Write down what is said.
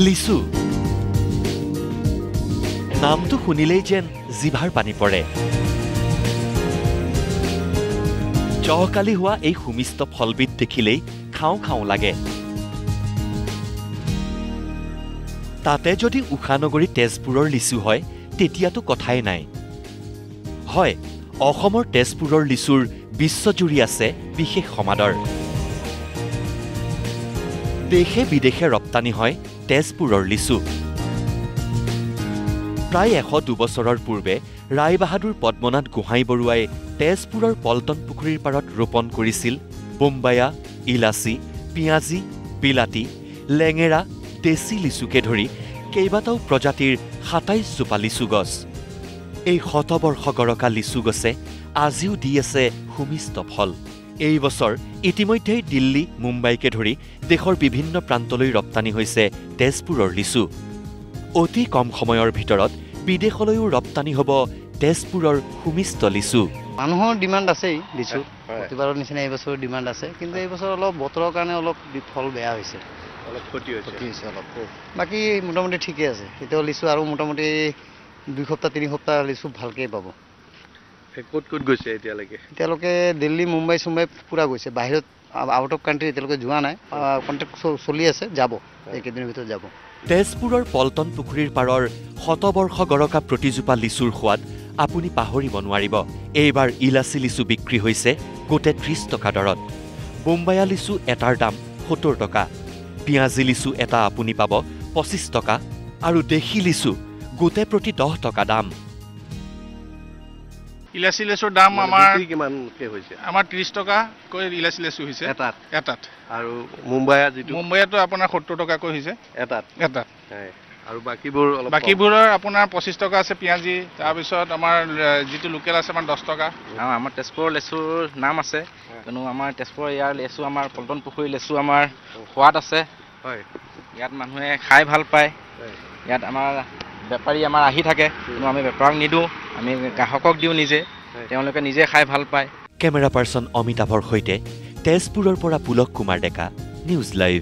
লিচু নামটো শুনিলেই যেন জিভাৰ পানী পৰে জহকালি হোৱা এই সুমিষ্ট ফলবিধ দেখিলেই খাওঁ খাওঁ লাগে তাতে যদি উষানগৰী তেজপুৰৰ লিচু হয় তেতিয়াতো কথাই নাই হয় অসমৰ তেজপুৰৰ লিচুৰ বিশ্বজুৰি আছে বিশেষ সমাদৰ দেশে বিদেশে ৰপ্তানি হয় তেজপুৰৰ লিচু প্ৰায় 102 বছৰৰ পূৰ্বে ৰায়বাহাদুৰ পদ্মনাথ গোহাঁই বৰুৱাই তেজপুৰৰ পল্টন পুখুৰীৰ পাৰত ৰোপণ কৰিছিল বোম্বায়া ইলাচি পিঁয়াজী বিলাতী লেঙেৰা দেশী লিচুকে ধৰি কেইবাটাও প্ৰজাতিৰ 27 জোপা লিচু গছ এই শতবৰ্ষ গৰকা লিচু গছে আজিও দি আছে সুমিষ্ট ফল এই বছৰ ইতিমধ্যেই দিল্লী মুম্বাইকে ধৰি দেশৰ বিভিন্ন প্ৰান্তলৈ ৰপ্তানি হৈছে তেজপুৰৰ লিচু অতি কম সময়ৰ ভিতৰত বিদেশলৈও ৰপ্তানি হ'ব তেজপুৰৰ সুমিষ্ট লিচু মানুহৰ ডিমাণ্ড আছেই লিচু প্ৰতিবাৰৰ নিচিনা এই বছৰ ডিমাণ্ড আছে কিন্তু এই বছৰ অলপ বতৰৰ কাৰণে অলপ ফল বেয়া হৈছে অলপ ক্ষতি হৈছে অলপ বাকী মোটামুটি ঠিকে আছে এতিয়াও লিচু আৰু মোটামুটি 2 সপ্তাহ 3 সপ্তাহ লিচু ভালকৈ পাব ক'ত ক'ত গৈছে এতিয়ালৈকে দিল্লী মুম্বাই চুম্বাই পুৰা গৈছে বাহিৰত আউট অফ কাণ্ট্ৰি এতিয়ালৈকে যোৱা নাই কণ্টেক্ট চলি আছে যাব এইকেইদিনৰ ভিতৰত যাব তেজপুৰৰ পল্টন পুখুৰীৰ পাৰৰ শতবৰ্ষ গৰকা প্ৰতিজোপা লিচুৰ সোৱাদ আপুনি পাহৰিব নোৱাৰিব এইবাৰ ইলাচি লিচু বিক্ৰী হৈছে গোটে 30 টকা দৰত বোম্বায়া লিচু এটাৰ দাম 70 টকা পিঁয়াজী লিচু এটা আপুনি পাব 25 টকা আৰু দেশী লিচু গোটে প্ৰতি 10 টকা দাম ইলাচি লেচুৰ দাম আমাৰ কিমানকৈ হৈছে আমাৰ 30 টকা কৈ ইলাচি লেচু হৈছে এটাত আৰু মুম্বাইয়াটো আপোনাৰ 70 টকাকৈ হৈছে এটাত আৰু বাকীবোৰৰ আপোনাৰ 25 টকা আছে পিঁয়াজী তাৰপিছত আমাৰ যিটো লোকেল আছে আমাৰ 10 টকা আমাৰ তেজপুৰৰ লেচুৰ নাম আছে কিন্তু আমাৰ তেজপুৰৰ ইয়াৰ লেচু আমাৰ পল্টন পুখুৰীৰ লেচু আমাৰ সোৱাদ আছে হয় ইয়াত মানুহে খাই ভাল পায় ইয়াত আমাৰ বেপাৰী আমাৰ আহি থাকে কিন্তু আমি বেপাৰক নিদিওঁ আমি গ্ৰাহকক দিওঁ নিজে তেওঁলোকে নিজে খাই ভাল পায় কেমেৰা পাৰ্চন অমিতাভৰ সৈতে তেজপুৰৰ পৰা পুলক কুমাৰ ডেকা নিউজ লাইভ